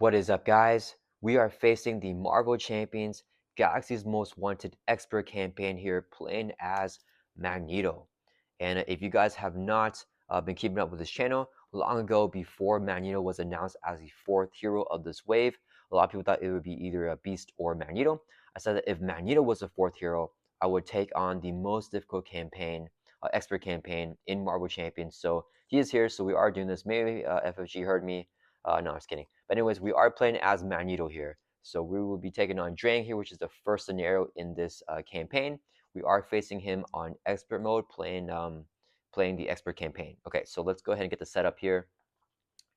What is up, guys? We are facing the Marvel Champions, Galaxy's Most Wanted Expert campaign here, playing as Magneto. And if you guys have not been keeping up with this channel, long ago before Magneto was announced as the fourth hero of this wave, a lot of people thought it would be either a Beast or Magneto. I said that if Magneto was the fourth hero, I would take on the most difficult campaign, expert campaign in Marvel Champions. So he is here, so we are doing this. Maybe FFG heard me. No, I'm just kidding. But anyways, we are playing as Magneto here. So we will be taking on Drang here, which is the first scenario in this campaign. We are facing him on expert mode, playing the expert campaign. Okay, so let's go ahead and get the setup here.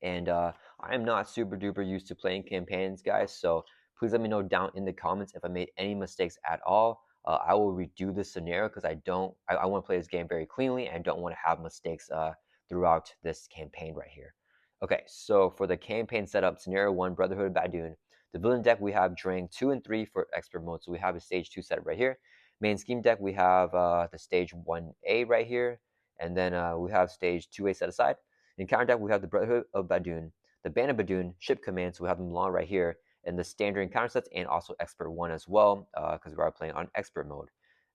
And I am not super duper used to playing campaigns, guys. So please let me know down in the comments if I made any mistakes at all. I will redo this scenario because I want to play this game very cleanly and don't want to have mistakes throughout this campaign right here. Okay, so for the campaign setup, scenario 1, Brotherhood of Badoon. The villain deck, we have Drang 2 and 3 for expert mode. So we have a stage 2 setup right here. Main scheme deck, we have the stage 1A right here. And then we have stage 2A set aside. In counter deck, we have the Brotherhood of Badoon, the Band of Badoon, ship command. So we have them long right here. And the standard encounter sets and also expert 1 as well, because we are playing on expert mode.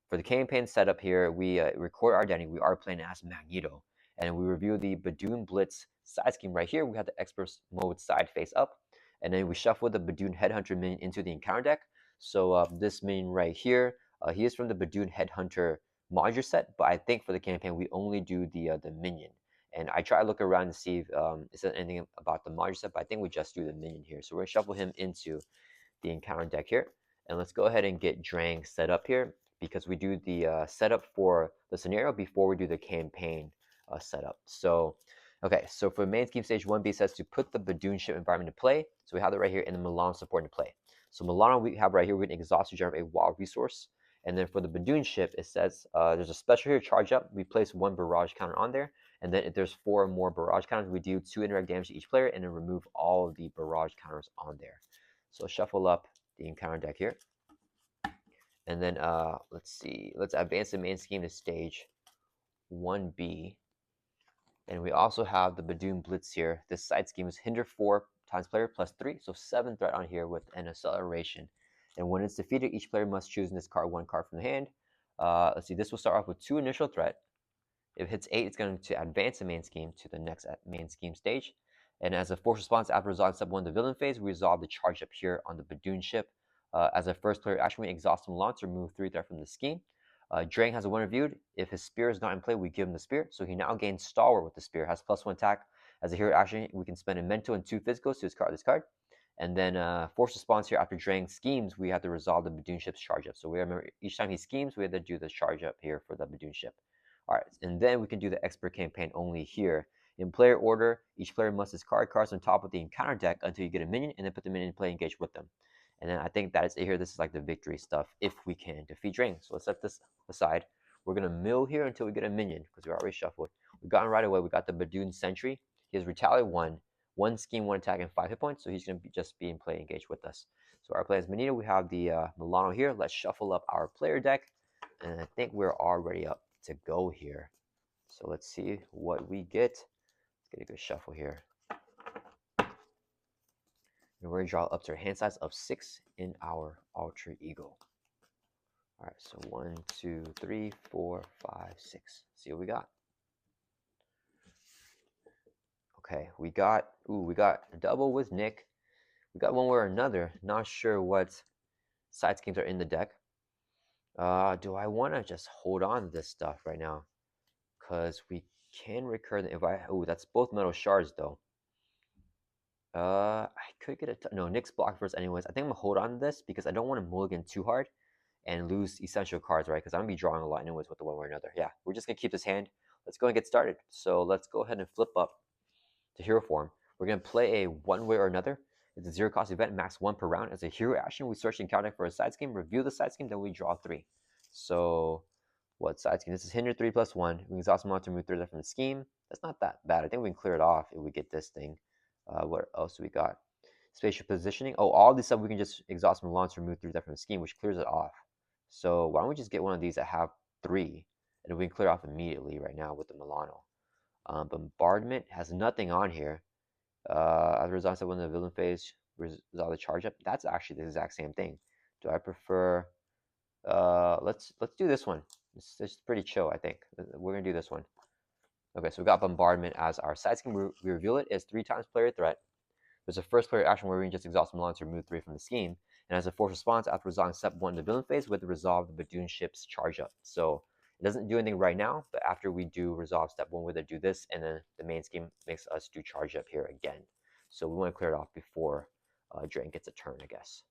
For the campaign setup here, we record our identity. We are playing as Magneto. And we review the Badoon Blitz side scheme right here. We have the expert mode side face up. And then we shuffle the Badoon Headhunter minion into the encounter deck. So this minion right here, he is from the Badoon Headhunter module set. But I think for the campaign, we only do the minion. And I try to look around to see if it says anything about the module set. But I think we just do the minion here. So we're going to shuffle him into the encounter deck here. And let's go ahead and get Drang set up here, because we do the setup for the scenario before we do the campaign setup. So, okay, so for main scheme stage 1B, it says to put the Badoon ship environment into play. So we have that right here in the Milano support into play. So Milano we have right here, we can exhaust to generate a wild resource. And then for the Badoon ship, it says there's a special here, charge up. We place 1 barrage counter on there. And then if there's 4 more barrage counters, we do 2 indirect damage to each player and then remove all of the barrage counters on there. So shuffle up the encounter deck here. And then let's see, let's advance the main scheme to stage 1B. And we also have the Badoon Blitz here. This side scheme is hinder 4 times player plus 3, so 7 threat on here with an acceleration. And when it's defeated, each player must choose and discard 1 card from the hand. Let's see, this will start off with 2 initial threat. If it hits 8, it's going to advance the main scheme to the next main scheme stage. And as a force response after resolving step 1 of the villain phase, we resolve the charge up here on the Badoon ship. As a first player action, we exhaust him launch to remove 3 threat from the scheme. Drang has a 1 reviewed. If his spear is not in play, we give him the spear. So he now gains Stalwart with the spear, has +1 attack. As a hero action, we can spend a mental and 2 physicals to discard this card. And then force response here, after Drang schemes, we have to resolve the Badoon ship's charge up. So we remember each time he schemes, we have to do the charge up here for the Badoon ship. All right, and then we can do the expert campaign only here. In player order, each player must discard cards on top of the encounter deck until you get a minion, and then put the minion in play and engage with them. And then I think that is it here. This is like the victory stuff if we can defeat Drang. So let's set this aside. We're going to mill here until we get a minion, because we already shuffled. We got him right away. We got the Badoon Sentry. He has Retaliate 1 scheme, 1 attack, and 5 hit points. So he's going to just be in play, engaged with us. So our play is Magneto. We have the Milano here. Let's shuffle up our player deck. And I think we're already up to go here. So let's see what we get. Let's get a good shuffle here. And we're going to draw up to a hand size of 6 in our alter ego. All right, so 1, 2, 3, 4, 5, 6. See what we got. Okay, we got a double with Nick. We got one way or another. Not sure what side schemes are in the deck. Do I want to just hold on to this stuff right now? Because we can recur them if I. Oh, that's both metal shards though. I could get a no. Nick's block first, anyways. I think I'm gonna hold on to this because I don't want to mulligan too hard and lose essential cards, right? Because I'm gonna be drawing a lot anyways with the one way or another. Yeah, we're just gonna keep this hand. Let's go and get started. So let's go ahead and flip up to hero form. We're gonna play a one way or another. It's a 0 cost event, max 1 per round. As a hero action, we search the encounter deck for a side scheme, review the side scheme, then we draw 3. So what side scheme? This is hinder 3 + 1. We exhaust them to remove 3 from the scheme. That's not that bad. I think we can clear it off if we get this thing. What else do we got? Spatial positioning. Oh, all this stuff we can just exhaust from launch to remove 3 from the scheme, which clears it off. So why don't we just get one of these that have 3, and we can clear off immediately right now with the Milano. Bombardment has nothing on here. As a result of when the villain phase, resolve the charge up. That's actually the exact same thing. Do I prefer? Let's do this one. It's pretty chill, I think. We're gonna do this one. Okay, so we got bombardment as our side scheme. We reveal it as 3 times player threat. There's a first player action where we can just exhaust Milan to remove 3 from the scheme. And as a forced response, after resolving step 1 in the villain phase, we have to resolve the Badoon ship's charge up. So it doesn't do anything right now, but after we do resolve step 1, we're going to do this, and then the main scheme makes us do charge up here again. So we want to clear it off before Drang gets a turn, I guess.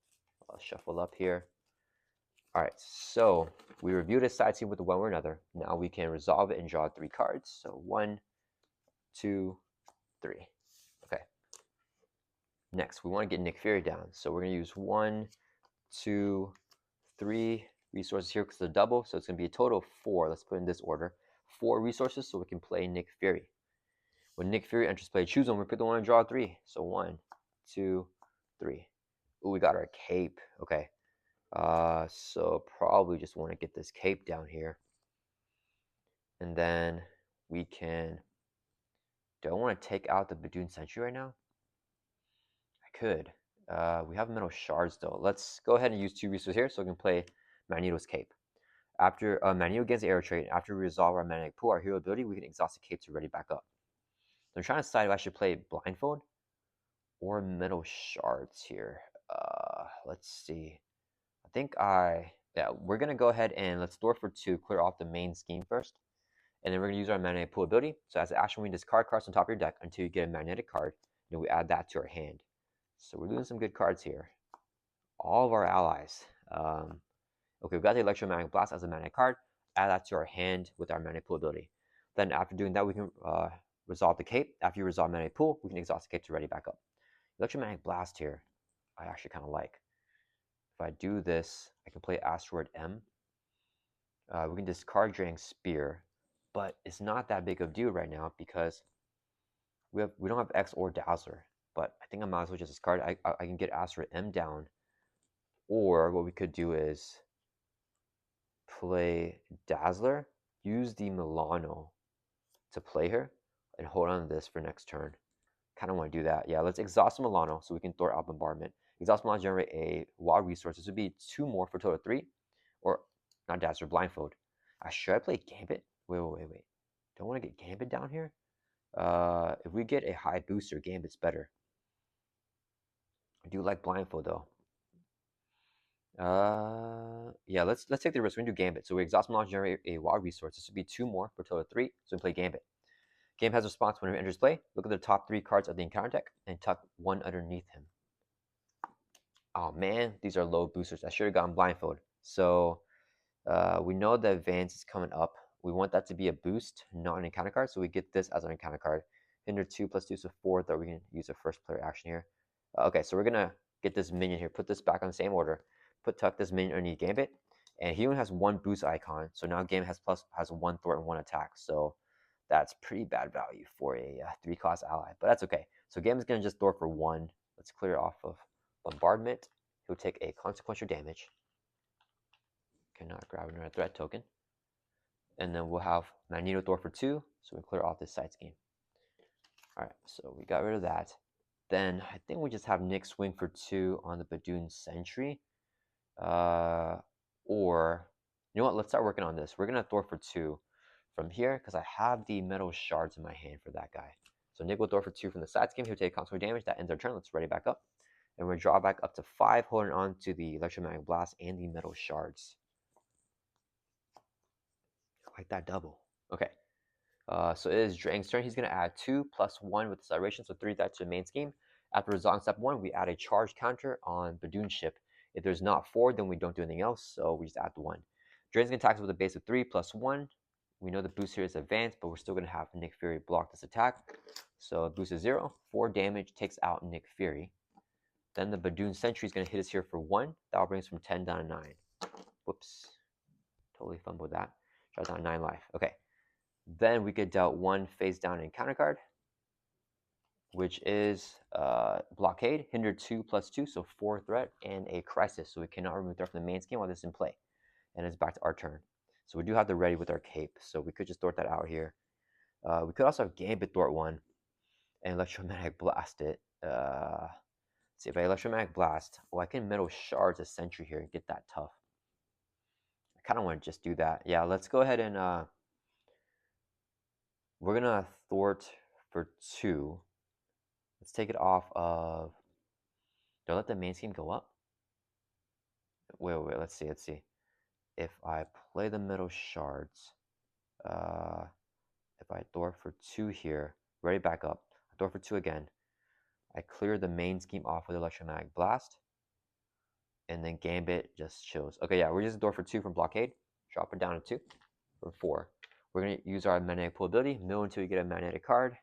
I'll shuffle up here. All right, so we reviewed a side scheme with one or another. Now we can resolve it and draw 3 cards. So 1, 2, 3. Okay. Next, we want to get Nick Fury down. So we're going to use 1, 2, 3 resources here because it's a double. So it's going to be a total of 4. Let's put in this order. 4 resources so we can play Nick Fury. When Nick Fury enters play, choose one. We pick the one and draw 3. So 1, 2, 3. Ooh, we got our cape. Okay. So probably just want to get this cape down here. And then we can... Do I want to take out the Badoon Sentry right now? I could. We have metal shards though. Let's go ahead and use 2 resources here so we can play Magneto's cape. After Magneto gains the arrow trait, after we resolve our magnetic pool, our hero ability, we can exhaust the cape to ready back up. So I'm trying to decide if I should play blindfold or metal shards here. Let's see. I think we're gonna go ahead and let's store for 2, clear off the main scheme first. And then we're gonna use our magnetic pool ability. So as an action, we discard cards on top of your deck until you get a magnetic card. And we add that to our hand. So we're doing some good cards here. All of our allies. Okay, we've got the electromagnetic blast as a magnetic card. Add that to our hand with our magnetic pool ability. Then after doing that, we can resolve the cape. After you resolve magnetic pool, we can exhaust the cape to ready back up. Electromagnetic blast here, I actually kind of like. If I do this, I can play Asteroid M. We can discard Drang Spear, but it's not that big of a deal right now because we don't have X or Dazzler. But I think I might as well just discard. I can get Asteroid M down, or what we could do is play Dazzler, use the Milano to play her, and hold on to this for next turn. Kind of want to do that. Yeah, let's exhaust Milano so we can throw out bombardment. Exhaust Milano generate a wild resource. This would be 2 more for a total of 3. Or not Dazzler, blindfold. Should I play Gambit? Wait. Don't want to get Gambit down here. If we get a high booster, Gambit's better. I do like blindfold though. Yeah, let's take the risk. We're gonna do Gambit. So we exhaust Milano generate a wild resource. This would be 2 more for a total of 3. So we play Gambit. Game has a response whenever it enters play. Look at the top 3 cards of the encounter deck and tuck 1 underneath him. Oh man, these are low boosters. I should have gotten blindfold. So we know the advance is coming up. We want that to be a boost, not an encounter card. So we get this as an encounter card. Hinder 2 plus 2, so 4 that we can use a first player action here. Okay, so we're gonna get this minion here. Put this back on the same order. Tuck this minion underneath Gambit. And he only has 1 boost icon. So now Gambit has 1 thwart and 1 attack. So that's pretty bad value for a 3-cost ally, but that's okay. So Gambit's gonna just throw for 1. Let's clear off of bombardment. He'll take a consequential damage. Cannot grab another threat token. And then we'll have Magneto throw for 2, so we clear off this side scheme. Alright, so we got rid of that. Then I think we just have Nick swing for 2 on the Badoon Sentry. Or, you know what, let's start working on this. We're gonna throw for 2 from here because I have the metal shards in my hand for that guy. So Nick will throw for 2 from the side scheme. He'll take consequential damage. That ends our turn. Let's ready back up. And we're draw back up to 5, holding on to the electromagnetic blast and the metal shards. I like that double. Okay. So it is Drang's turn. He's going to add 2 plus 1 with acceleration, so 3 that to the main scheme. After resolving step 1, we add a charge counter on Badoon ship. If there's not 4, then we don't do anything else, so we just add the 1. Drang's going to attack us with a base of 3 plus 1. We know the boost here is advanced, but we're still going to have Nick Fury block this attack. So boost is 0. 4 damage takes out Nick Fury. Then the Badoon Sentry is going to hit us here for 1. That will bring us from 10 down to 9. Whoops. Totally fumbled that. Draws down 9 life. Okay. Then we get dealt 1 face down encounter card, which is Blockade. Hinder 2 plus 2, so 4 threat, and a Crisis. So we cannot remove threat from the main scheme while this is in play. And it's back to our turn. So we do have the ready with our cape, so we could just thwart that out here. We could also have Gambit thwart 1 and electromagnetic blast it. See if I electromagnetic blast. Oh, I can metal shards a sentry here and get that tough. I kind of want to just do that. Yeah, let's go ahead and we're gonna thwart for 2. Let's take it off of. Don't let the main scheme go up. Wait. Let's see. If I play the metal shards, if I thwart for 2 here, ready back up. I thwart for 2 again. I clear the main scheme off with electromagnetic blast. And then Gambit just chills. Okay, yeah, we're using door for 2 from blockade. Drop it down to 2 for 4. We're going to use our magnetic pull ability, mill until we get a magnetic card.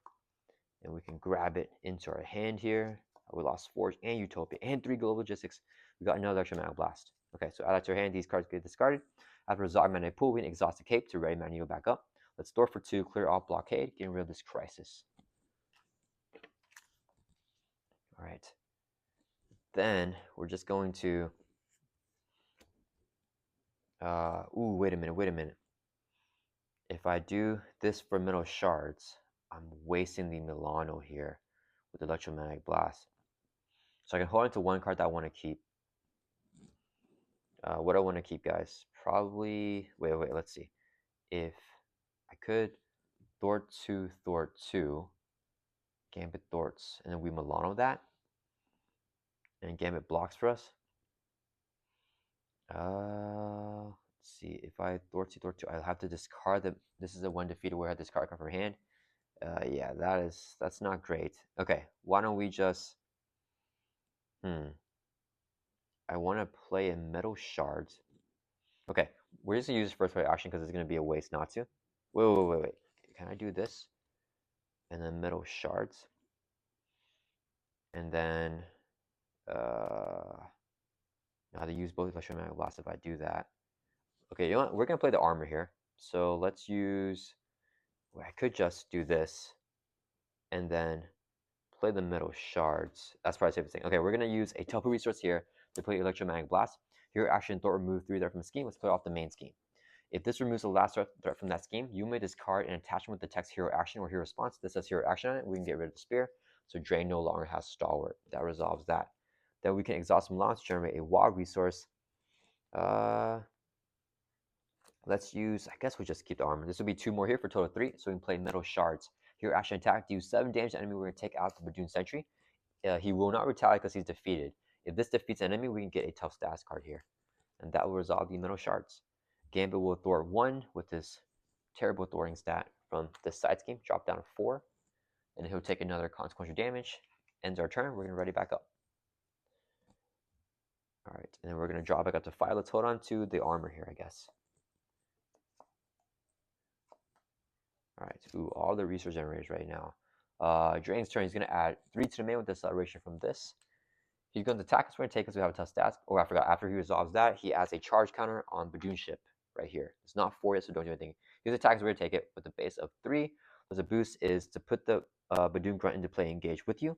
And we can grab it into our hand here. We lost Forge and Utopia and 3 Global Logistics. We got another electromagnetic blast. Okay, so add that to our hand. These cards get discarded. After resolving magnetic pool, we can exhaust the cape to ready Magneto back up. Let's door for 2, clear off blockade, getting rid of this crisis. All right. Then we're just going to wait a minute. If I do this for metal shards, I'm wasting the Milano here with electromagnetic blast. So I can hold on to one card that I want to keep. What I want to keep, guys? Probably wait, let's see. If I could Thwart 2, Gambit Thwarts, and then we Milano that. And Gambit blocks for us. Let's see. If I Thwart 2, I'll have to discard the. This is a 1 defeated where I discard card from her hand. Yeah, that's not great. Okay, why don't we just. I want to play in metal shards. Okay, we're just gonna use this first play action because it's gonna be a waste not to. Wait. Can I do this? And then metal shards. And then now to use both electromagnetic blast if I do that. Okay, you know what? We're gonna play the armor here. So let's use. Well, I could just do this, and then play the metal shards. That's probably the safest thing. Okay, we're gonna use a Topu resource here to play electromagnetic blast. Here, action Thor remove 3 there from the scheme. Let's play off the main scheme. If this removes the last threat from that scheme, you may discard an attachment with the text hero action or hero response. This says hero action on it. We can get rid of the spear. So Drang no longer has stalwart. That resolves that. Then we can exhaust Milan to generate a wild resource. Let's use, I guess we'll just keep the armor. This will be 2 more here for total 3. So we can play metal shards. Hero action attack, deal 7 damage to enemy. We're going to take out the Badoon Sentry. He will not retaliate because he's defeated. If this defeats an enemy, we can get a tough stats card here. And that will resolve the metal shards. Gambit will thwart 1 with this terrible thwarting stat from this side scheme. Drop down to 4. And he'll take another consequential damage. Ends our turn. We're going to ready back up. Alright, and then we're going to draw back up to 5. Let's hold on to the armor here, I guess. Alright, ooh, all the resource generators right now. Drang's turn, he's going to add 3 to the main with the acceleration from this. He's going to attack us. We're going to take us. We have a tough stats. Oh, I forgot. After he resolves that, he adds a charge counter on Badoon ship right here. It's not 4 yet, so don't do anything. His attacks, we're going to take it with a base of 3. There's a boost is to put the Badoon grunt into play, engage with you.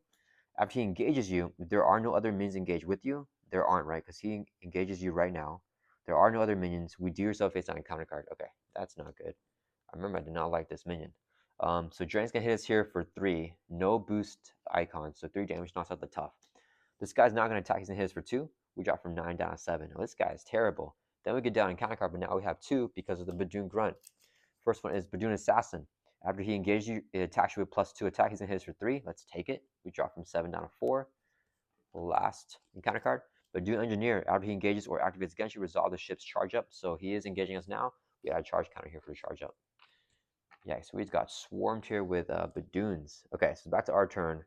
After he engages you, there are no other minions engaged with you. There aren't, right? Because he engages you right now. There are no other minions. We do yourself face on a counter card. Okay, that's not good. I remember I did not like this minion. So Drang's going to hit us here for 3. No boost icon, so 3 damage, knocks out the tough. This guy's not going to attack. He's going to hit us for 2. We drop from 9 down to 7. Now, this guy is terrible. Then we get down in counter card, but now we have 2 because of the Badoon Grunt. First one is Badoon Assassin. After he engages you, it attacks you with +2 attack. He's going to hit us for 3. Let's take it. We drop from 7 down to 4. Last encounter card. Badoon Engineer. After he engages or activates against you, resolve the ship's charge up. So he is engaging us now. We add a charge counter here for the charge up. Yeah, so we got swarmed here with Badoons. Okay, so back to our turn.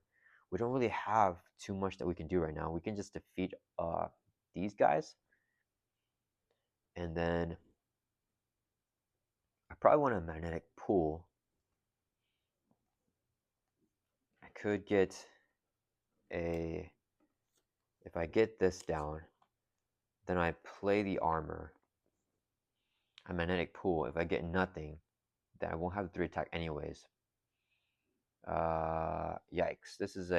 We don't really have too much that we can do right now. We can just defeat these guys. And then I probably want a magnetic pool. I could get a... If I get this down, then I play the armor. A magnetic pool. If I get nothing, then I won't have the 3 attack anyways. Yikes. This is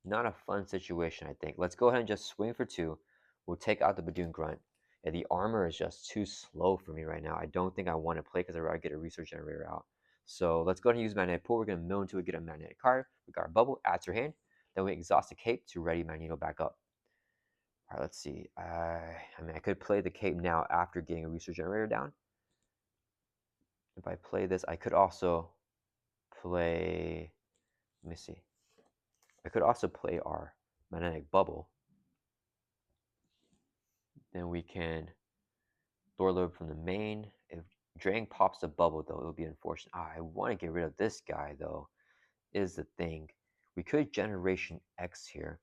not a fun situation, I think. Let's go ahead and just swing for 2. We'll take out the Badoon Grunt. And the armor is just too slow for me right now. I don't think I want to play because I'd rather get a research generator out. So let's go ahead and use magnetic pool. We're going to mill until we get a magnetic card. We got our bubble, add to your hand. Then we exhaust the cape to ready Magneto back up. All right, let's see. I mean, I could play the cape now after getting a resource generator down. If I play this, I could also play, let me see. I could also play our magnetic bubble. Then we can door load from the main. If Drang pops a bubble, though, it'll be unfortunate. I want to get rid of this guy, though, is the thing. We could Generation X here.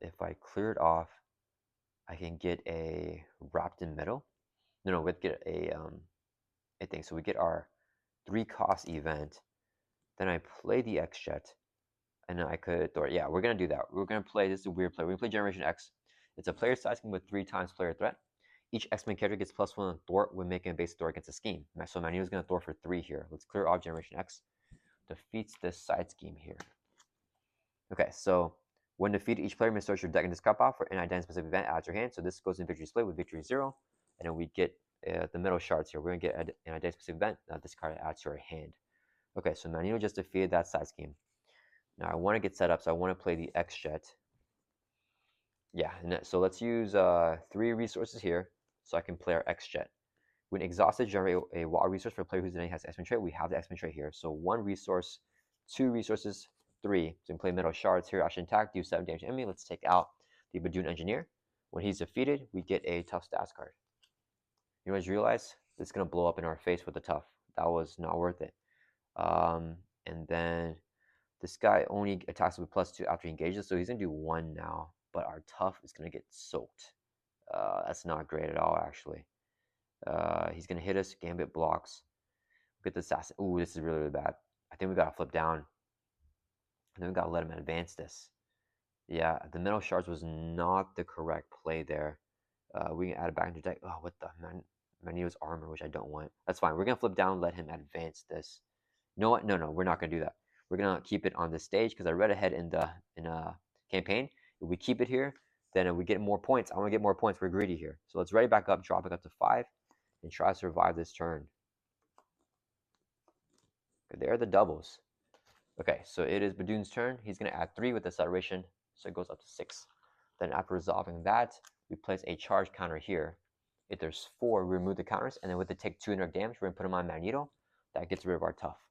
If I clear it off, I can get a wrapped in metal. No, we'd get a thing. So we get our 3-cost event. Then I play the X Jet, and then I could throw it. Yeah, we're gonna do that. We're gonna play. This is a weird play. We're gonna play Generation X. It's a player size scheme with 3 times player threat. Each X-Men character gets +1 on thwart when making a base thwart against a scheme. So Magneto's gonna thwart for 3 here. Let's clear off Generation X. Defeats this side scheme here. Okay, so when defeated, each player may search your deck and discard off for an identity specific event adds your hand. So this goes in victory split with victory 0, and then we get the middle shards here. We're gonna get an identity specific event. This card adds to our hand. Okay, so Magneto just defeated that side scheme. Now I want to get set up, so I want to play the X Jet. Yeah, so let's use 3 resources here, so I can play our X Jet. When exhausted, generate a wild resource for a player whose identity has X-Men trait. We have the X-Men trait here. So 1 resource, 2 resources, 3. So we can play metal shards here. Action attack, do 7 damage to enemy. Let's take out the Badoon Engineer. When he's defeated, we get a tough stats card. You guys realize this is gonna blow up in our face with the tough. That was not worth it. And then this guy only attacks with +2 after he engages, so he's gonna do 1 now. But our tough is gonna get soaked. That's not great at all, actually. He's gonna hit us. Gambit blocks. Get the assassin. Ooh, this is really, really bad. I think we gotta flip down. And then we gotta let him advance this. Yeah, the metal shards was not the correct play there. We can add it back into deck. Oh, what the man? Magneto's armor, which I don't want. That's fine. We're gonna flip down, let him advance this. You know what? No, we're not gonna do that. We're gonna keep it on this stage because I read ahead in the campaign. If we keep it here, then we get more points. I want to get more points. We're greedy here. So let's ready back up, drop it up to 5, and try to survive this turn. Okay, there are the doubles. Okay, so it is Badoon's turn. He's gonna add 3 with acceleration, so it goes up to 6. Then after resolving that, we place a charge counter here. If there's 4, we remove the counters, and then with the take 200 damage, we're gonna put him on Magneto. That gets rid of our tough.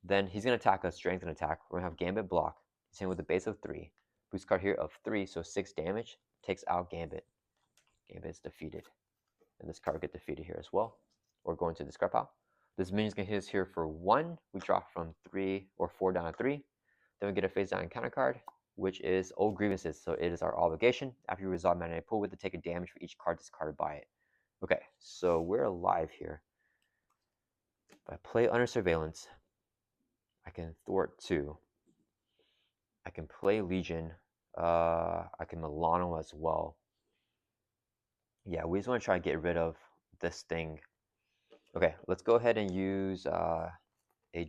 Then he's gonna attack us, strength and attack. We're gonna have Gambit block. Same with the base of 3. Boost card here of 3, so 6 damage. Takes out Gambit. Gambit is defeated. And this card will get defeated here as well. We're going to discard pile. This minion's gonna hit us here for 1. We drop from 3 or 4 down to 3. Then we get a face down counter card, which is Old Grievances. So it is our obligation. After you resolve magnetic pool with to take a damage for each card discarded by it. Okay, so we're alive here. If I play under surveillance, I can thwart 2. I can play Legion. I can Milano as well. Yeah, we just want to try to get rid of this thing. Okay, let's go ahead and use a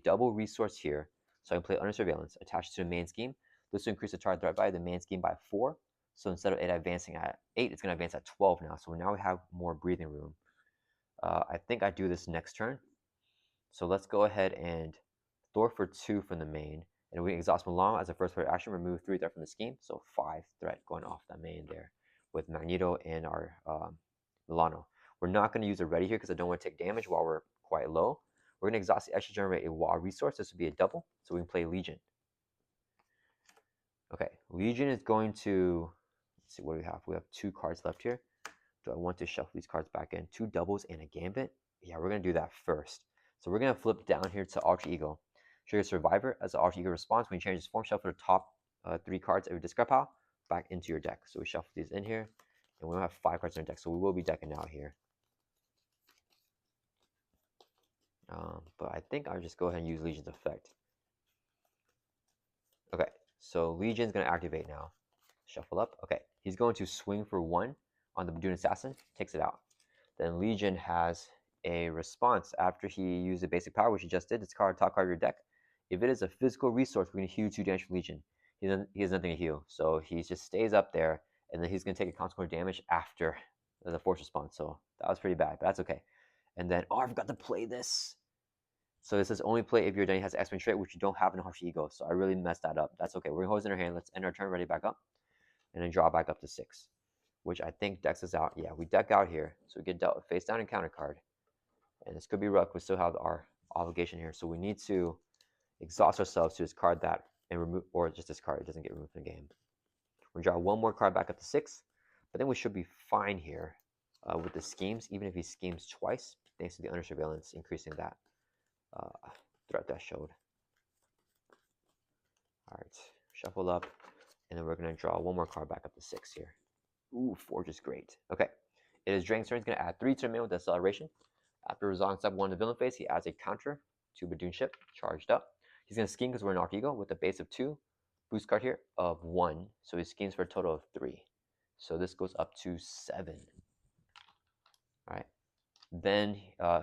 double resource here. So I can play under surveillance, attached to the main scheme. This will increase the target threat by the main scheme by 4. So instead of it advancing at 8, it's going to advance at 12 now. So now we have more breathing room. I think I do this next turn. So let's go ahead and thwart for 2 from the main. And we exhaust Milano as a first player action, remove 3 threat from the scheme. So 5 threat going off that main there with Magneto and our Milano. We're not going to use a ready here because I don't want to take damage while we're quite low. We're going to exhaust the extra generate a wild resource. This would be a double, so we can play Legion. Okay, Legion is going to, let's see, what do we have? We have 2 cards left here. Do I want to shuffle these cards back in? 2 doubles and a gambit? Yeah, we're going to do that first. So we're going to flip down here to Alter Ego. Trigger Survivor as the Alter Ego response. When you change this form, shuffle the top 3 cards of your discard pile back into your deck. So we shuffle these in here, and we don't have 5 cards in our deck, so we will be decking out here. But I think I'll just go ahead and use Legion's effect. Okay, so Legion's going to activate now. Shuffle up. Okay, he's going to swing for 1 on the Badoon Assassin, takes it out. Then Legion has a response after he used the basic power, which he just did. Discard top card of your deck. If it is a physical resource, we're going to heal 2 damage from Legion. He has nothing to heal, so he just stays up there, and then he's going to take a consequent damage after the force response. So that was pretty bad, but that's okay. And then, oh, I forgot to play this. So this says only play if your Danny has X-Men trait, which you don't have in Harsh Ego. So I really messed that up. That's okay. We're gonna hold in our hand. Let's end our turn, ready back up, and then draw back up to 6, which I think decks us out. Yeah, we deck out here. So we get dealt with face down and counter card. And this could be rough. We still have our obligation here. So we need to exhaust ourselves to discard that and remove, or just discard. It doesn't get removed from the game. We draw one more card back up to 6, but then we should be fine here with the schemes, even if he schemes twice, thanks to the under surveillance, increasing that threat that showed. All right, shuffle up, and then we're going to draw one more card back up to 6 here. Ooh, Forge is great. Okay, it is Drang's turn. He's going to add 3 to the main with acceleration. After resolving step 1 in the villain phase, he adds a counter to Badoon ship, charged up. He's going to scheme because we're an Arc Ego with a base of 2, boost card here of 1, so he schemes for a total of 3. So this goes up to 7. All right. Then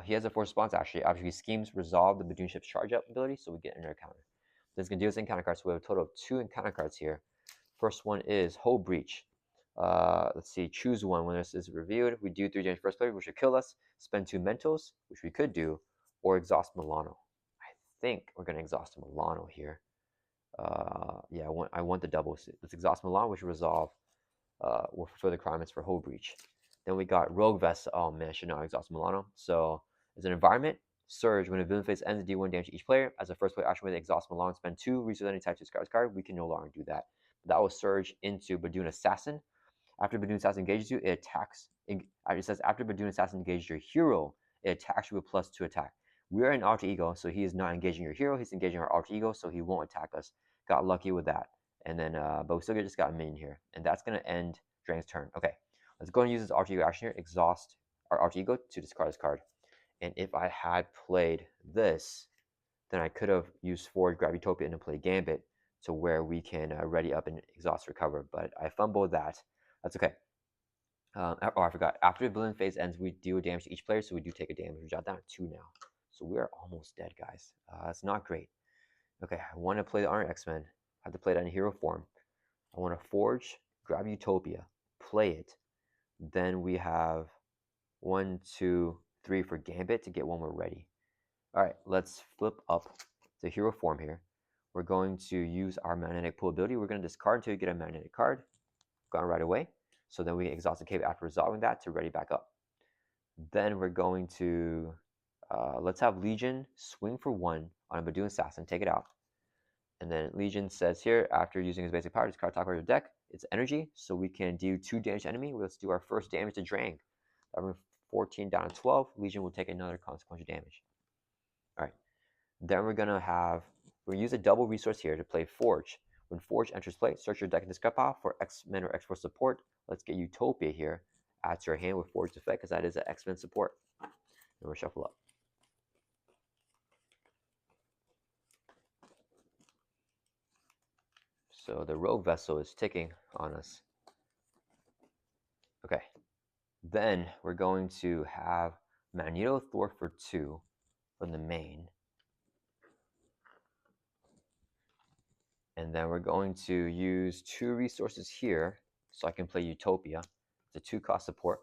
he has a force response actually. After he schemes, resolve the Badoon ship's charge up ability, so we get another counter. This can deal with encounter cards. So we have a total of 2 encounter cards here. First one is Hull Breach. Let's see, choose one. When this is reviewed, we do 3 damage first player, which would kill us. Spend 2 mentals, which we could do, or exhaust Milano. I think we're going to exhaust Milano here. Yeah, I want the double. Let's exhaust Milano, which will resolve will fulfill the requirements for Hull Breach. Then we got Rogue Vessel. Oh man, I should not exhaust Milano. So as an environment, Surge. When a villain phase ends, do 1 damage to each player. As a first player action with exhaust Milano, spend 2 resource any type to discard this card. We can no longer do that. That will Surge into Badoon Assassin. After Badoon Assassin engages you, it attacks. It says after Badoon Assassin engages your hero, it attacks you with +2 attack. We are an alter ego, so he is not engaging your hero. He's engaging our alter ego, so he won't attack us. Got lucky with that. And then, but we still just got a minion here, and that's gonna end Drang's turn. Okay, let's go and use this alter ego action here. Exhaust our alter ego to discard this card. And if I had played this, then I could have used Forge, grab Utopia, and then play Gambit to where we can ready up and exhaust recover. But I fumbled that. That's okay. Oh, I forgot. After the villain phase ends, we deal damage to each player, so we do take a damage. We jot down 2 now. So we are almost dead, guys. That's not great. Okay, I want to play the Honor X-Men. I have to play that in hero form. I want to Forge, grab Utopia, play it. Then we have 1, 2, 3 for Gambit to get one more ready. All right, let's flip up the hero form here. We're going to use our magnetic pull ability. We're going to discard until you get a magnetic card. Gone right away. So then we exhaust the cave after resolving that to ready back up. Then we're going to, let's have Legion swing for 1 on a Badoon Assassin, take it out. And then Legion says here, after using his basic power, discard top card of your deck. It's energy, so we can do 2 damage to enemy. Let's do our first damage to Drang. That brings 14 down to 12. Legion will take another consequential damage. All right. Then we're gonna use a double resource here to play Forge. When Forge enters play, search your deck and discard pile for X-Men or X-Force support. Let's get Utopia here. Add to your hand with Forge effect because that is an X-Men support. And we'll shuffle up. So the Rogue Vessel is ticking on us. Okay. Then we're going to have Magneto thwart for 2 from the main. And then we're going to use 2 resources here so I can play Utopia. It's a 2-cost support.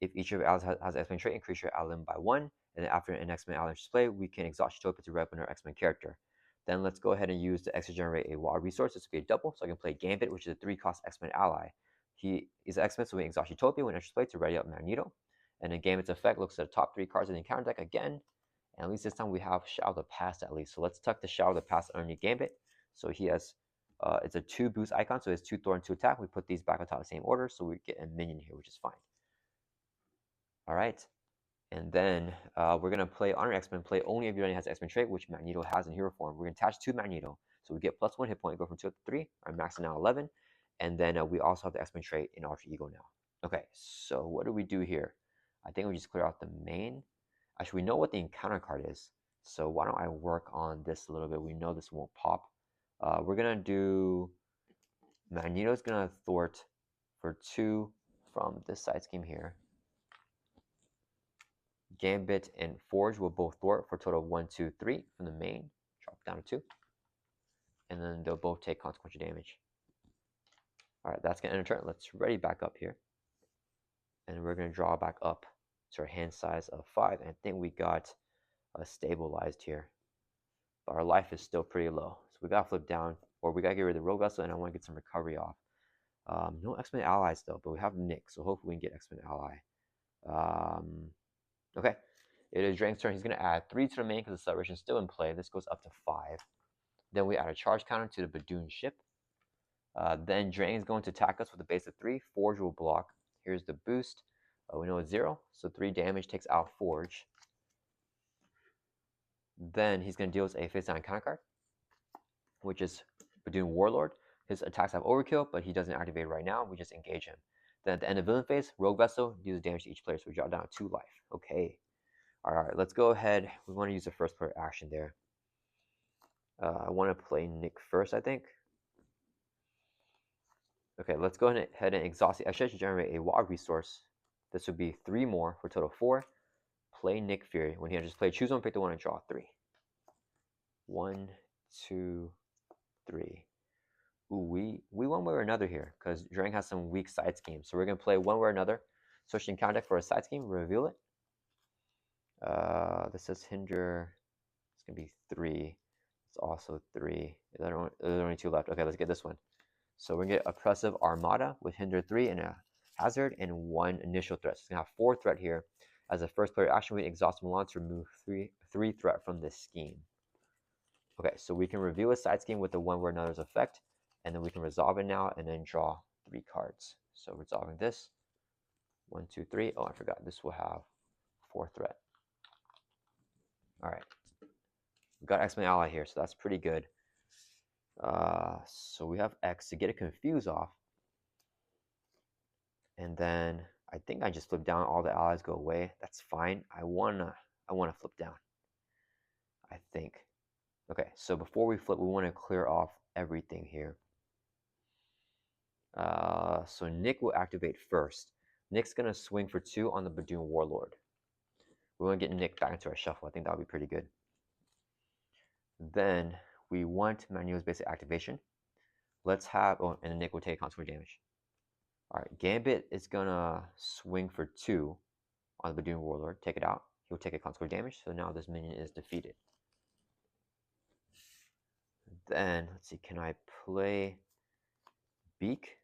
If each of your allies has an X-Men trait, increase your ally by 1. And then after an X-Men ally display, we can exhaust Utopia to reopen our X-Men character. Then let's go ahead and use the extra generate a wild resource. This will be a double, so I can play Gambit, which is a 3-cost X-Men ally. He is an X-Men, so we exhaust Utopia when extra play to ready up Magneto. And then Gambit's effect looks at the top 3 cards in the encounter deck again. And at least this time we have Shadow of the Past at least. So let's tuck the Shadow of the Past underneath Gambit. So he has, it's a 2 boost icon, so it's 2 throw and 2 attack. We put these back on top of the same order, so we get a minion here, which is fine. All right. And then we're going to play Honor X-Men, play only if your enemy has X-Men trait, which Magneto has in hero form. We're going to attach to Magneto. So we get +1 hit point, go from 2 up to 3. Our max is now 11. And then we also have the X-Men trait in Alter Ego now. Okay, so what do we do here? I think we just clear out the main. Actually, we know what the encounter card is. So why don't I work on this a little bit? We know this won't pop. We're going to do Magneto's going to thwart for 2 from this side scheme here. Gambit and Forge will both thwart for a total of 1, 2, 3 from the main. Drop down to 2. And then they'll both take consequential damage. All right, that's going to end our turn. Let's ready back up here. And we're going to draw back up to our hand size of 5. And I think we got stabilized here. But our life is still pretty low. So we gotta flip down, or we gotta get rid of the rogue vessel, and I want to get some recovery off. No X-Men allies though, but we have Nick, so hopefully we can get X-Men ally. Okay, it is Drang's turn. He's gonna add 3 to the main because the celebration is still in play. This goes up to 5. Then we add a charge counter to the Badoon ship. Then Drang is going to attack us with a base of 3. Forge will block. Here's the boost. We know it's 0, so 3 damage takes out Forge. Then he's going to deal us a face-down counter card, which is Badoon Warlord. His attacks have overkill, but he doesn't activate right now. We just engage him. Then at the end of villain phase, Rogue Vessel deals damage to each player, so we drop down 2 life. Okay. All right, let's go ahead. We want to use the first player action there. I want to play Nick first, I think. Okay, let's go ahead and exhaust the extra to generate a WOG resource. This would be 3 more for a total of 4. Play Nick Fury. When he enters play, choose one, pick the one, and draw 3. 1, 2, 3. Ooh, we one way or another here because Drang has some weak side schemes. So we're gonna play one way or another. Searching counter deck for a side scheme, reveal it. This says hinder. It's gonna be 3. It's also 3. There's only 2 left. Okay, let's get this one. So we're gonna get Oppressive Armada with hinder 3 and a hazard and 1 initial threat. So it's gonna have 4 threat here. As a first player action, we exhaust Milan to remove 3 threat from this scheme. Okay, so we can reveal a side scheme with the one way or another's effect, and then we can resolve it now and then draw 3 cards. So resolving this, 1, 2, 3. Oh, I forgot. This will have 4 threat. All right, we got X-Men ally here, so that's pretty good. So we have X to get a confuse off, and then I think I just flip down. All the allies go away. That's fine. I wanna flip down, I think. Okay, so before we flip, we want to clear off everything here. So Nick will activate first. Nick's gonna swing for 2 on the Badoon Warlord. We want to get Nick back into our shuffle. I think that would be pretty good. Then we want Magneto's basic activation. Let's have, oh, and then Nick will take consequence damage. All right, Gambit is gonna swing for 2 on the Badoon Warlord. Take it out. He'll take a consequence damage. So now this minion is defeated. Then let's see, can I play Beak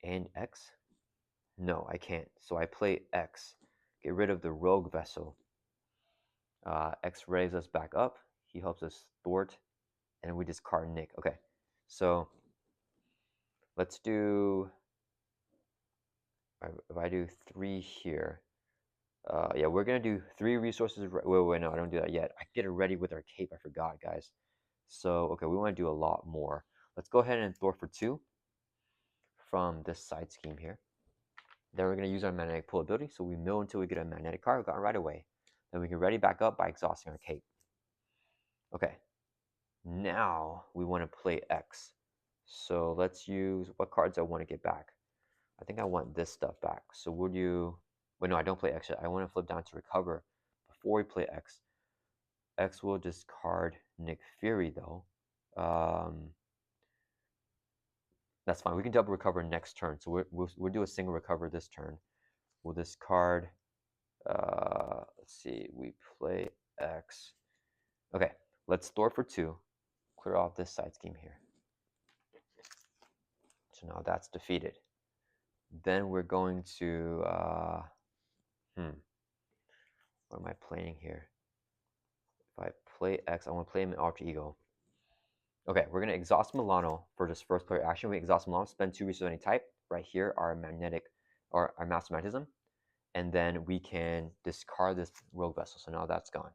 and X? No, I can't. So I play X. Get rid of the rogue vessel. X raises us back up. He helps us thwart, and we discard Nick. Okay, so let's do. If I do 3 here, yeah, we're gonna do 3 resources. Wait, no, I don't do that yet. I get it ready with our cape. I forgot, guys. So okay, we want to do a lot more. Let's go ahead and thwart for 2 from this side scheme here. Then we're going to use our magnetic pull ability. So we mill until we get a magnetic card. We got it right away. Then we can ready back up by exhausting our cape. Okay. Now we want to play X. So let's use what cards I want to get back. I think I want this stuff back. So would you... Wait, no, I don't play X yet. I want to flip down to recover before we play X. X will discard Nick Fury, though. That's fine. We can double recover next turn. So we'll do a single recover this turn. We'll discard. Let's see. We play X. Okay. Let's store for 2. Clear off this side scheme here. So now that's defeated. Then we're going to. What am I playing here? If I play X, I want to play him in Alter Ego. Okay, we're going to exhaust Milano for this first player action. We exhaust Milano, spend 2 resources of any type. Right here, our magnetic, or our master magnetism. And then we can discard this rogue vessel. So now that's gone.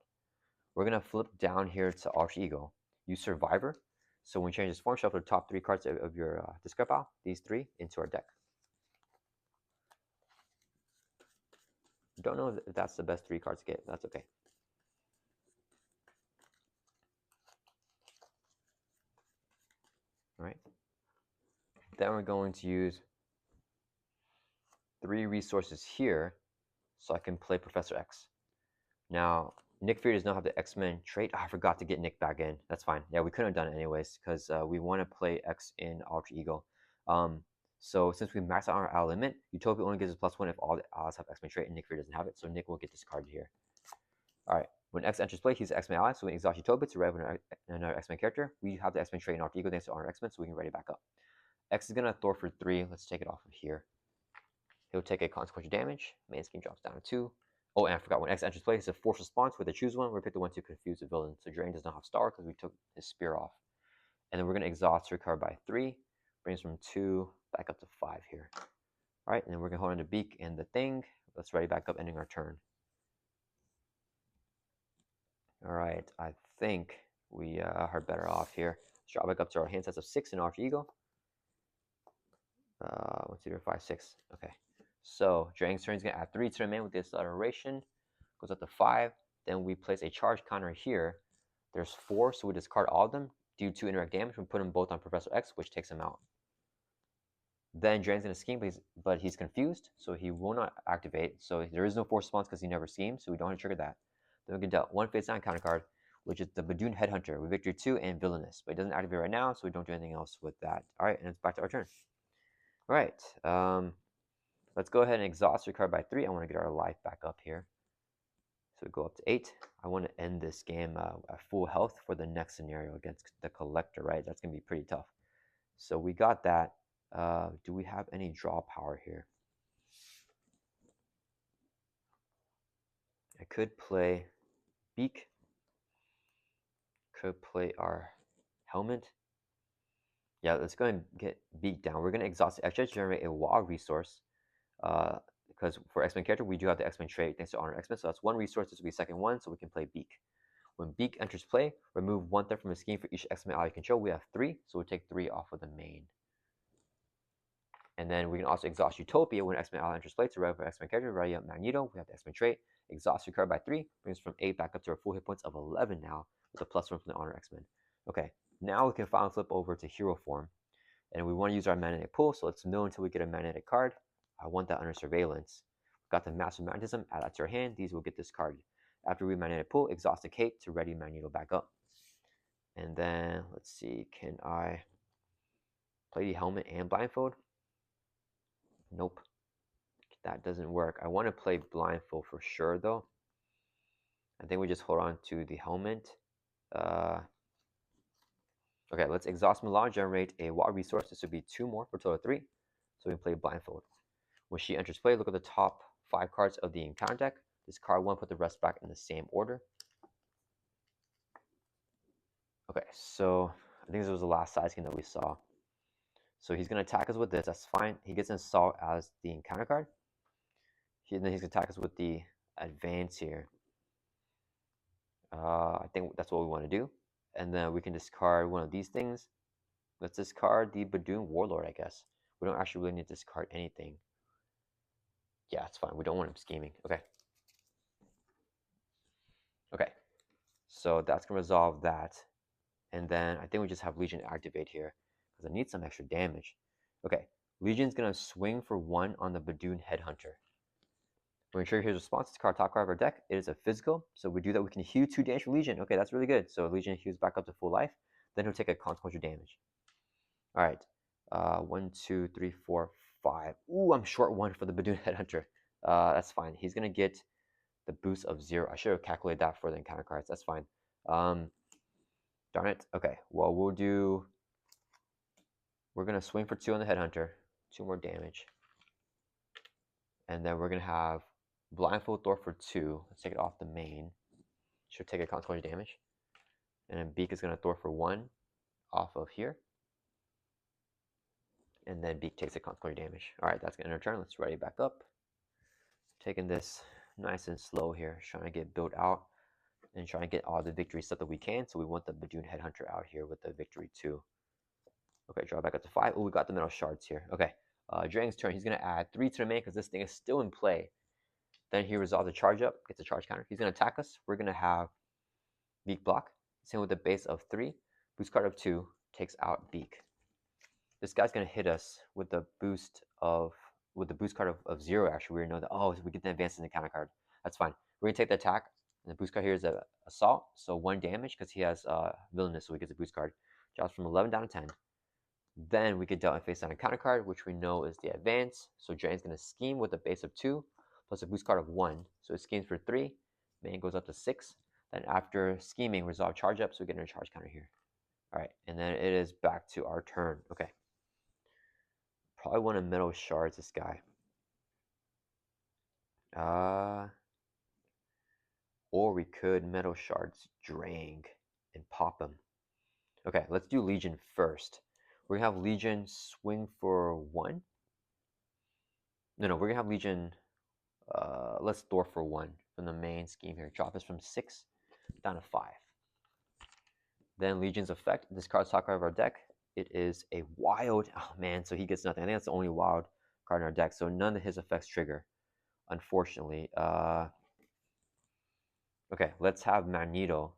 We're going to flip down here to Alter Ego. Use Survivor. So when you change this form, shuffle the top 3 cards of your discard pile, these 3, into our deck. Don't know if that's the best 3 cards to get. That's okay. All right. Then we're going to use 3 resources here so I can play Professor X. Now, Nick Fury does not have the X-Men trait. Oh, I forgot to get Nick back in. That's fine. Yeah, we couldn't have done it anyways because we want to play X in Alter Ego. So since we maxed out our limit, Utopia only gives us +1 if all the allies have X-Men trait and Nick Fury doesn't have it. So Nick will get discarded here. Alright, when X enters play, he's an X-Men ally, so we exhaust Utopia to revive another X-Men character. We have the X-Men trait in Alter Ego thanks to Honor X-Men, so we can ready back up. X is gonna Thor for 3. Let's take it off of here. He'll take a consequential damage. Main scheme drops down to 2. Oh, and I forgot, when X enters play, it's a force response where they choose one. We pick the one to confuse the villain. So Drang does not have star because we took his spear off. And then we're gonna exhaust recover by 3. Brings from 2 back up to 5 here. Alright, and then we're gonna hold on to Beak and the thing. Let's ready back up, ending our turn. Alright, I think we are better off here. Let's drop back up to our hand sets of 6 in Alter Ego. 1, 2, 3, 4, 5, 6. Okay. So Drang's turn is gonna add 3 to the main with the acceleration. Goes up to 5. Then we place a charge counter here. There's 4, so we discard all of them. Do 2 indirect damage. We put them both on Professor X, which takes him out. Then Drang's gonna scheme, but he's confused, so he will not activate. So there is no force response because he never schemed, so we don't have to trigger that. Then we can deal 1 face down counter card, which is the Badoon Headhunter with Victory 2 and Villainous. But it doesn't activate right now, so we don't do anything else with that. Alright, and it's back to our turn. Alright, let's go ahead and exhaust your card by 3. I want to get our life back up here. So we go up to 8. I want to end this game at full health for the next scenario against the Collector, right? That's going to be pretty tough. So we got that. Do we have any draw power here? I could play Beak. Could play our Helmet. Yeah, let's go and get Beak down. We're going to exhaust extra to generate a WoG resource. Because for X-Men character, we do have the X-Men trait thanks to Honor X-Men. So that's 1 resource. This will be second one, so we can play Beak. When Beak enters play, remove 1 threat from the scheme for each X-Men ally control. We have 3, so we'll take 3 off of the main. And then we can also exhaust Utopia when X-Men ally enters play to revive X-Men character. Ready up Magneto. We have the X-Men trait. Exhaust recover by 3. Brings us from 8 back up to our full hit points of 11 now with a +1 from the Honor X-Men. Okay, now we can finally flip over to hero form. And we want to use our magnetic pull, so let's mill until we get a magnetic card. I want that under surveillance. Got the Master Magnetism, add that to our hand. These will get discarded. After we magnetic pull, exhaust the cape to ready Magneto back up. And then, let's see, can I play the helmet and blindfold? Nope. That doesn't work. I want to play blindfold for sure, though. I think we just hold on to the helmet. Okay, let's exhaust Milan, generate a water resource. This would be 2 more for a total of 3. So we can play blindfold. When she enters play, look at the top 5 cards of the encounter deck. Discard 1, put the rest back in the same order. Okay, so I think this was the last side scheme that we saw. So he's going to attack us with this. That's fine. He gets installed as the encounter card. Then he's going to attack us with the advance here. I think that's what we want to do. And then we can discard one of these things. Let's discard the Badoon Warlord, I guess. We don't actually really need to discard anything. Yeah, it's fine. We don't want him scheming. Okay. Okay. So that's going to resolve that. And then I think we just have Legion activate here because I need some extra damage. Okay. Legion's going to swing for 1 on the Badoon Headhunter. When we trigger his response, discard top card of our deck. It is a physical. So we do that. We can heal 2 damage for Legion. Okay, that's really good. So Legion heals back up to full life. Then he'll take a consequential damage. All right. 1, 2, 3, 4, 5. Ooh, I'm short 1 for the Badoon Headhunter. That's fine. He's going to get the boost of 0. I should have calculated that for the encounter cards. That's fine. Darn it. Okay. Well, we're going to swing for 2 on the Headhunter. 2 more damage. And then we're going to have Blindfold Thor for 2. Let's take it off the main. Should take a consequential damage. And then Beak is going to Thor for 1 off of here. And then Beak takes a consequential damage. All right, that's going to end our turn. Let's ready back up. Taking this nice and slow here. Trying to get built out. And trying to get all the victory stuff that we can. So we want the Badoon Headhunter out here with the victory 2. Okay, draw back up to 5. Oh, we got the metal shards here. Okay. Drang's turn. He's going to add 3 to the main because this thing is still in play. Then he resolves the charge up, gets a charge counter. He's going to attack us. We're going to have Beak block. Same with the base of 3. Boost card of 2 takes out Beak. This guy's going to hit us with the boost card of 0. Actually, we know that, oh, we get the advance in the counter card. That's fine. We're going to take the attack. And the boost card here is a assault. So 1 damage because he has villainous, so he gets a boost card. Drops from 11 down to 10. Then we get dealt a face down a counter card, which we know is the advance. So Drang's going to scheme with a base of 2 plus a boost card of 1. So it schemes for 3. Main goes up to 6. Then after scheming, resolve charge up, so we get a charge counter here. All right, and then it is back to our turn. Okay. Probably want to metal shards this guy. Or we could metal shards Drang and pop him. Okay, let's do Legion first. We're gonna have Legion swing for 1. No, we're gonna have Legion. Let's Thor for 1 from the main scheme here. Drop us from 6 down to 5. Then Legion's effect. Discard top card of our deck. It is a wild. Oh man, so he gets nothing. I think that's the only wild card in our deck. So none of his effects trigger, unfortunately. Okay, let's have Magneto.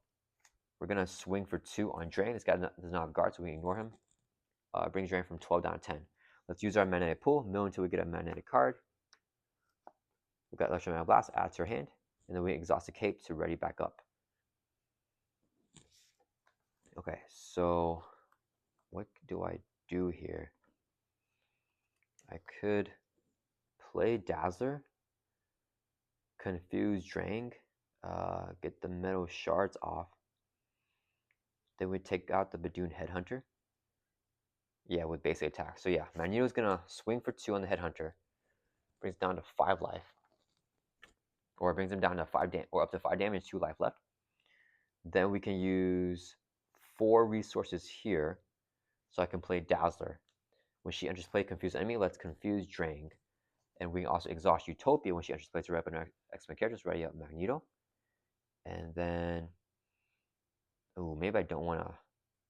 We're gonna swing for 2 on Drang. This guy does not have guard, so we ignore him. Brings Drang from 12 down to 10. Let's use our magnetic pool. Mill until we get a magnetic card. We've got Electromagnetic Blast, add to our hand, and then we exhaust the cape to ready back up. Okay, so what do I do here? I could play Dazzler, confuse Drang, get the metal shards off. Then we take out the Badoon Headhunter. Yeah, with basic attack. So yeah, Magneto's gonna swing for 2 on the Headhunter. Brings down to 5 life. Or brings him down to 5 or up to 5 damage, 2 life left. Then we can use 4 resources here. So I can play Dazzler. When she enters play, confuse enemy, let's confuse Drang. And we can also exhaust Utopia when she enters play to rep our X-Men characters, ready up Magneto. And then, oh, maybe I don't want to.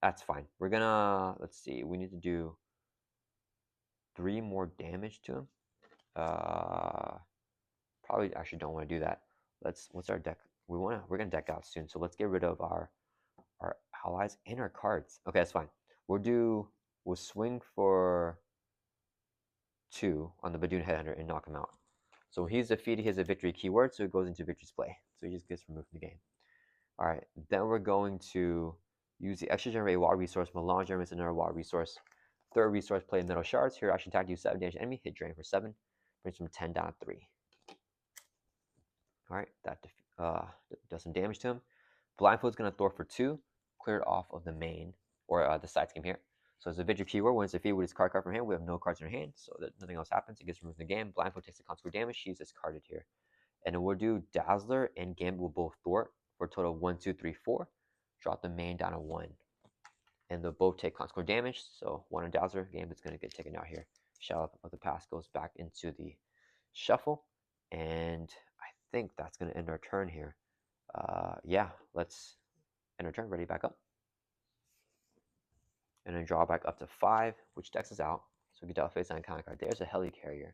That's fine. We're gonna, let's see, we need to do 3 more damage to him. Probably actually don't want to do that. What's our deck? We're gonna deck out soon, so let's get rid of our allies and our cards. Okay, that's fine. We'll swing for 2 on the Badoon Headhunter and knock him out. So when he's defeated, he has a victory keyword, so it goes into victory's play. So he just gets removed from the game. All right, then we're going to use the extra generate wild resource. Melange generates another wild resource. Third resource, play metal shards. Here, action attack, do 7 damage to enemy. Hit Drain for 7. Brings from 10 down to 3. All right, that does some damage to him. Blindfold's going to Thor for 2. Clear it off of the main, or the side scheme here. So as a victory keyword, when it's defeated with his card from hand, we have no cards in our hand, so that nothing else happens. It gets removed from the game. Blindfold takes the consequent damage. She's discarded here. And then we'll do Dazzler and Gambit will both thwart for a total of 1, 2, 3, 4. Drop the main down to 1. And they'll both take consequent damage. So 1 on Dazzler, Gambit's going to get taken out here. Shadow of the Past goes back into the shuffle. And I think that's going to end our turn here. Yeah, let's end our turn. Ready, back up. And then draw back up to 5, which decks us out. So we can dealt face on counter card. There's a Helicarrier.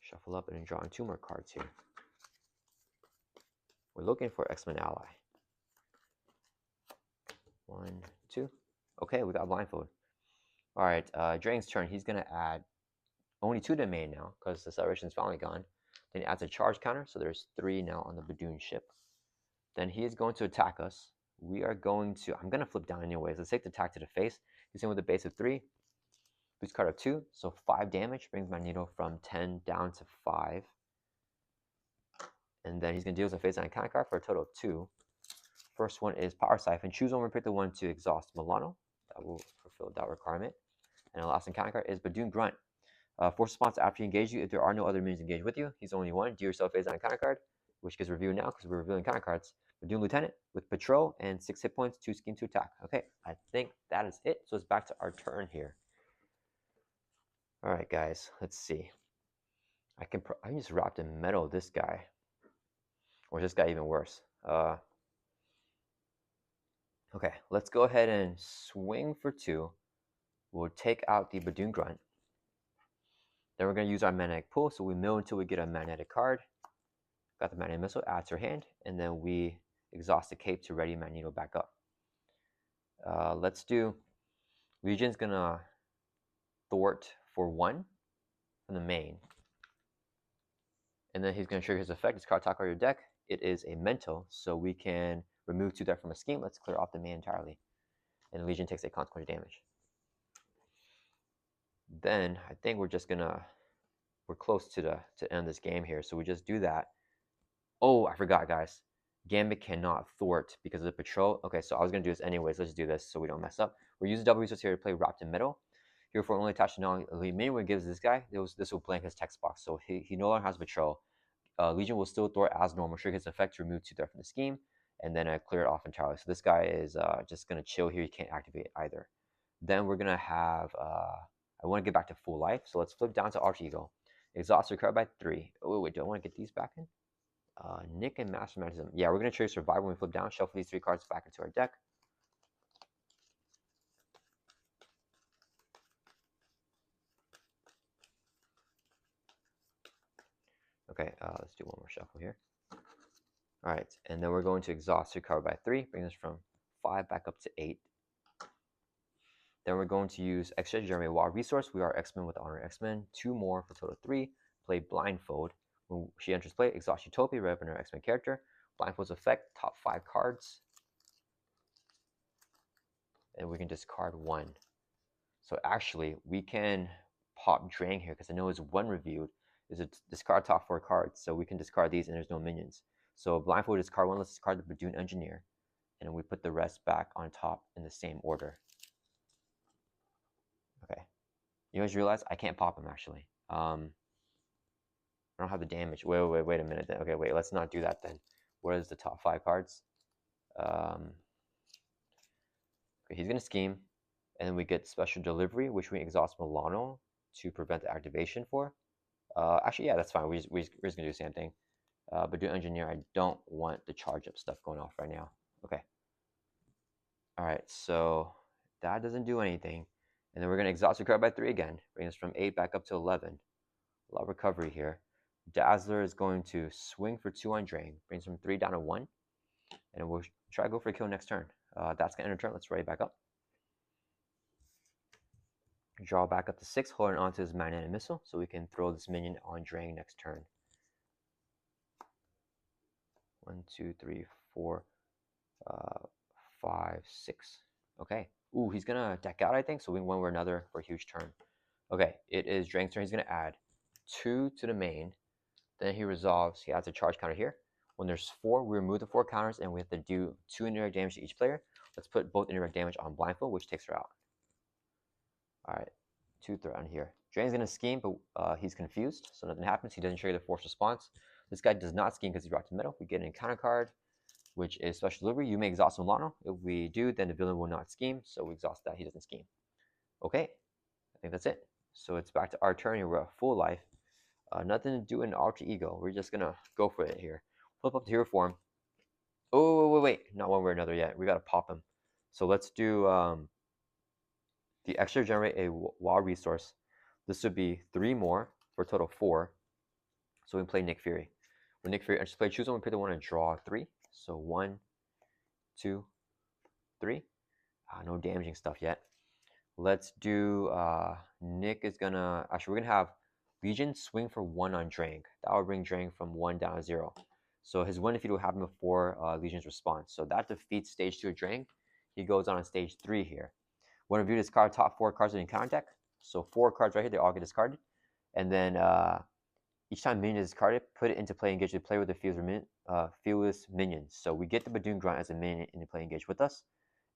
Shuffle up and then drawing 2 more cards here. We're looking for X-Men ally. 1, 2. Okay, we got blindfold. All right, Drang's turn. He's gonna add only 2 to the main now because the celebration is finally gone. Then he adds a charge counter, so there's 3 now on the Badoon ship. Then he is going to attack us. We are going to. I'm gonna flip down anyways. Let's take the attack to the face. He's in with a base of 3. Boost card of 2, so 5 damage brings Magneto from 10 down to 5. And then he's gonna deal with a face on counter card for a total of 2. First one is Power Siphon. Choose one, repeat the one to exhaust Milano. That will fulfill that requirement. And the last encounter card is Badoon Grunt. Force response after he engages you. If there are no other minions engaged with you, he's only 1. Do yourself phase on encounter card, which gets reviewed now because we're reviewing encounter cards. Badoon Lieutenant with Patrol and 6 hit points, 2 scheme, 2 attack. Okay, I think that is it. So it's back to our turn here. All right, guys, let's see. I can just wrap in metal this guy. Or is this guy even worse? Okay, let's go ahead and swing for 2. We'll take out the Badoon Grunt. Then we're going to use our magnetic pull, so we mill until we get a magnetic card. Got the magnetic missile, add to our hand, and then we exhaust the cape to ready Magneto back up. Let's do Legion's going to thwart for 1 from the main. And then he's going to trigger his effect. His card top card of your deck. It is a mental, so we can remove 2 there from a scheme. Let's clear off the main entirely. And Legion takes a consequent damage. Then I think we're just gonna, we're close to end this game here, so we just do that. Oh, I forgot, guys. Gambit cannot thwart because of the patrol. Okay, so I was gonna do this anyways. Let's do this so we don't mess up. We're using W resource here to play Wrapped in Metal. Here for only attached to non-elite minion, what gives this guy, this will blank his text box, so he no longer has patrol. Legion will still thwart as normal. Trigger his effect to remove 2 threat from the scheme, and then I clear it off entirely. So this guy is just gonna chill here. He can't activate either. Then we're gonna have I want to get back to full life, so let's flip down to Arch Ego. Exhaust recovered by 3. Oh wait, do I want to get these back in? Nick and Master Magnetism. Yeah, we're gonna trigger Survival when we flip down. Shuffle these 3 cards back into our deck. Okay, let's do one more shuffle here. All right, and then we're going to exhaust recover by 3, bring us from 5 back up to 8. Then we're going to use extra generate wild resource. We are X-Men with Honor X-Men. 2 more for total 3. Play Blindfold. When she enters play, exhaust Utopia, revenue her X-Men character. Blindfold's effect, top 5 cards. And we can discard 1. So actually, we can pop Drang here because I know it's 1 reviewed. Is a discard top 4 cards, so we can discard these and there's no minions. So Blindfold discard 1, let's discard the Badoon Engineer, and then we put the rest back on top in the same order. Okay. You guys realize I can't pop him actually. I don't have the damage. Wait a minute then. Okay, wait, let's not do that then. What is the top 5 cards? Okay, he's gonna scheme, and then we get special delivery, which we exhaust Milano to prevent the activation for. Actually, yeah, that's fine. We're just gonna do the same thing. But do engineer, I don't want the charge up stuff going off right now. Okay. All right, so that doesn't do anything. And then we're gonna exhaust recover by 3 again, bring us from 8 back up to 11. A lot of recovery here. Dazzler is going to swing for 2 on Drang, brings from 3 down to 1. And we'll try to go for a kill next turn. That's gonna end turn. Let's ready back up. Draw back up to 6, holding onto his magnetic missile, so we can throw this minion on Drang next turn. 1, 2, 3, 4, 5, 6. Okay. Ooh, he's gonna deck out, I think, so we win one or another for a huge turn. Okay, it is Drang's turn. He's gonna add 2 to the main. Then he resolves. He adds a charge counter here. When there's 4, we remove the 4 counters, and we have to do 2 indirect damage to each player. Let's put both indirect damage on Blindfold, which takes her out. All right, 2 threat on here. Drang's gonna scheme, but he's confused, so nothing happens. He doesn't trigger the force response. This guy does not scheme because he's brought to metal. We get an encounter card, which is special delivery. You may exhaust Milano. If we do, then the villain will not scheme, so we exhaust that. He doesn't scheme. Okay, I think that's it. So it's back to our turn here. We're at full life. Nothing to do in Alter Ego. We're just gonna go for it here. Flip up to hero form. Oh, wait. Not one way or another yet. We gotta pop him. So let's do the extra generate a wild resource. This would be 3 more for a total of 4. So we play Nick Fury. When Nick Fury enters play, choose one, pick the one and draw 3. So 1, 2, 3. No damaging stuff yet. Let's do Nick is gonna actually we're gonna have Legion swing for 1 on Drang. That will bring Drang from 1 down to 0. So his win defeat will happen before Legion's response. So that defeats stage 2 of Drang. He goes on stage 3 here. When review discard top 4 cards in the encounter deck. So 4 cards right here, they all get discarded. And then each time minion is discarded, put it into play engage with play with the fieldless minions. So we get the Badoon Grunt as a minion in the play engage with us.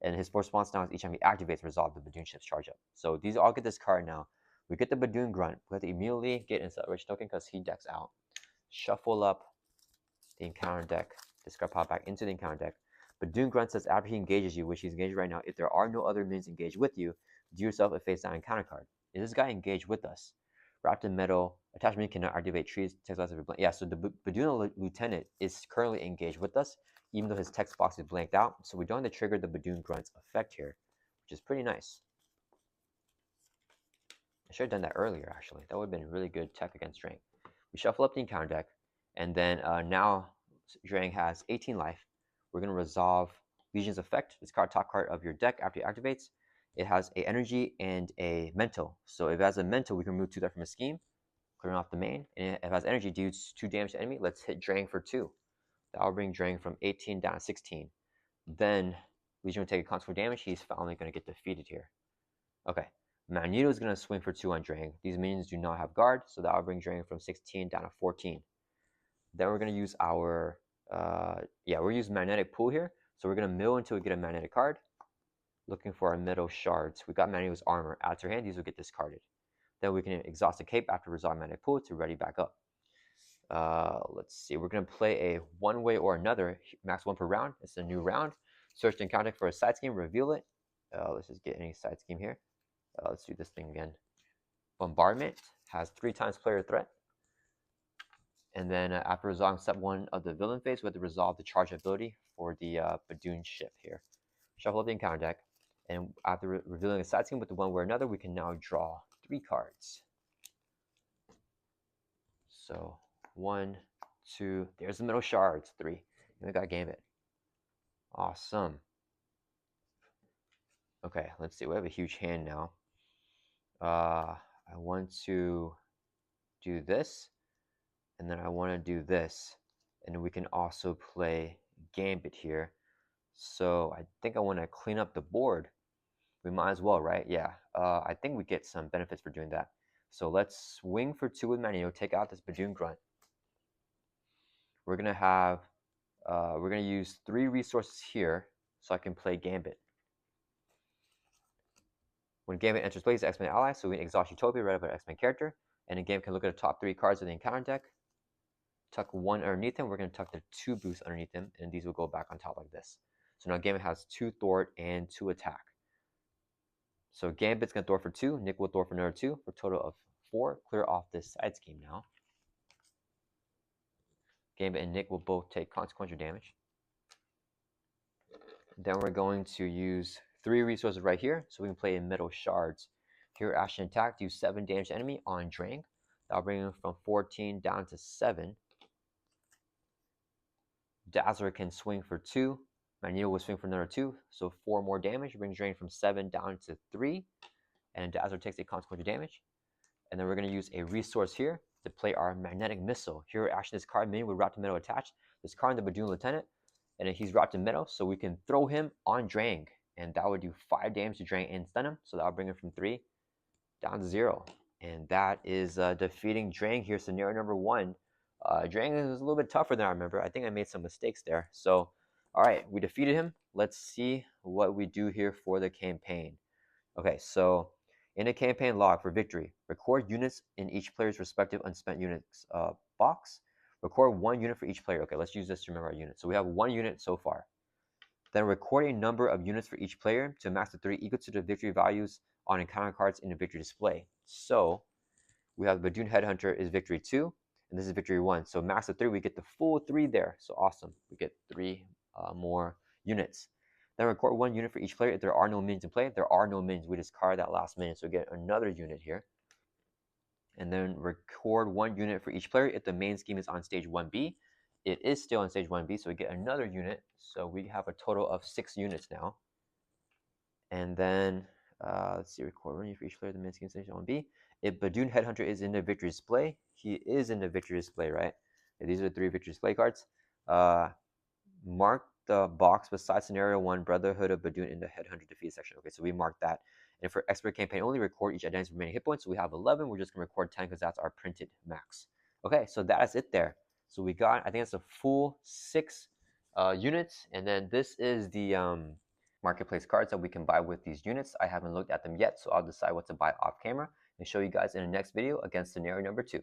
And his force response now is each time he activates, resolve the Badoon ship's charge up. So these all get discarded now. We get the Badoon Grunt. We have to immediately get an acceleration token because he decks out. Shuffle up the encounter deck. Discard pop back into the encounter deck. Badoon Grunt says after he engages you, which he's engaged right now, if there are no other minions engaged with you, do yourself a face down encounter card. Is this guy engaged with us? Wrapped in metal, attachment cannot activate trees, text box is blank. Yeah, so the Badoon Lieutenant is currently engaged with us, even though his text box is blanked out. So we don't have to trigger the Badoon Grunt's effect here, which is pretty nice. I should have done that earlier, actually. That would have been really good tech against Drang. We shuffle up the encounter deck, and then now Drang has 18 life. We're going to resolve Legion's effect. Discard top card of your deck after it activates. It has a energy and a mental. So if it has a mental, we can remove 2 that from a scheme, clearing off the main. And if it has energy, deals 2 damage to enemy. Let's hit Drang for 2. That will bring Drang from 18 down to 16. Then Legion will take a constant damage. He's finally going to get defeated here. Okay. Magneto is going to swing for 2 on Drang. These minions do not have guard, so that will bring Drang from 16 down to 14. Then we're going to use our, we're using Magnetic Pool here. So we're going to mill until we get a Magnetic card. Looking for our middle shards. We got Magneto's armor. Add to your hand, these will get discarded. Then we can exhaust the cape after resolve Magnetic Pool to ready back up. Let's see, we're going to play a one way or another, max 1 per round. It's a new round. Search the encounter for a side scheme, reveal it. Let's just get any side scheme here. Let's do this thing again. Bombardment has 3 times player threat. And then after resolving step 1 of the villain phase, we have to resolve the charge ability for the Badoon ship here. Shuffle up the encounter deck. And after revealing a side scheme with the one way or another, we can now draw 3 cards. So 1, 2, there's the middle shards, 3. And we got Gambit. Awesome. Okay, let's see. We have a huge hand now. I want to do this, and then I want to do this, and we can also play Gambit here. So I think I want to clean up the board. We might as well, right? Yeah. I think we get some benefits for doing that. So let's swing for 2 with Magneto. Take out this Badoon Grunt. We're gonna have, we're gonna use 3 resources here, so I can play Gambit. When Gambit enters play, he's an X-Men ally, so we can exhaust Utopia, read up an X-Men character, and the game can look at the top 3 cards of the encounter deck, tuck 1 underneath him. We're going to tuck the 2 boosts underneath him, and these will go back on top like this. So now Gambit has 2 thwart and 2 attack. So Gambit's going to thwart for 2, Nick will thwart for another 2, for a total of 4. Clear off this side scheme now. Gambit and Nick will both take consequential damage. Then we're going to use 3 resources right here, so we can play in middle shards. Here, Action Attack, do 7 damage to enemy on Drang. That'll bring him from 14 down to 7. Dazzler can swing for 2. Magneto will swing for another 2, so 4 more damage. Brings Drang from 7 down to 3. And Dazzler takes a consequential damage. And then we're going to use a resource here to play our Magnetic Missile. Here, action this card, minion with Route to Meadow attached. This card in the Badoon Lieutenant. And then he's Route to Meadow, so we can throw him on Drang. And that would do 5 damage to Drang and stun him. So that'll bring him from 3 down to 0. And that is defeating Drang here, scenario number 1. Drang is a little bit tougher than I remember. I think I made some mistakes there. So, all right, we defeated him. Let's see what we do here for the campaign. Okay, so in a campaign log for victory, record units in each player's respective unspent units box. Record 1 unit for each player. Okay, let's use this to remember our unit. So we have 1 unit so far. Then record a number of units for each player to a max of 3 equal to the victory values on encounter cards in the victory display. So we have Badoon Headhunter is victory 2, and this is victory 1. So max of 3, we get the full 3 there. So awesome. We get 3 more units. Then record 1 unit for each player. If there are no minions in play, there are no minions. We discard that last minion, so we get another unit here. And then record 1 unit for each player if the main scheme is on stage 1B. It is still on stage 1B, so we get another unit. So we have a total of 6 units now. And then, let's see, record 1 unit for each player if the main scheme is on stage 1B. If Badoon Headhunter is in the victory display, he is in the victory display, right? These are the 3 victory display cards. Mark the box beside scenario 1, Brotherhood of Badoon in the Headhunter defeat section. Okay, so we marked that. And for expert campaign only, record each identity's remaining hit points. So we have 11. We're just going to record 10 because that's our printed max. Okay, so that is it there. So we got, I think it's a full 6 units. And then this is the marketplace cards that we can buy with these units. I haven't looked at them yet, so I'll decide what to buy off camera and show you guys in the next video against scenario number 2.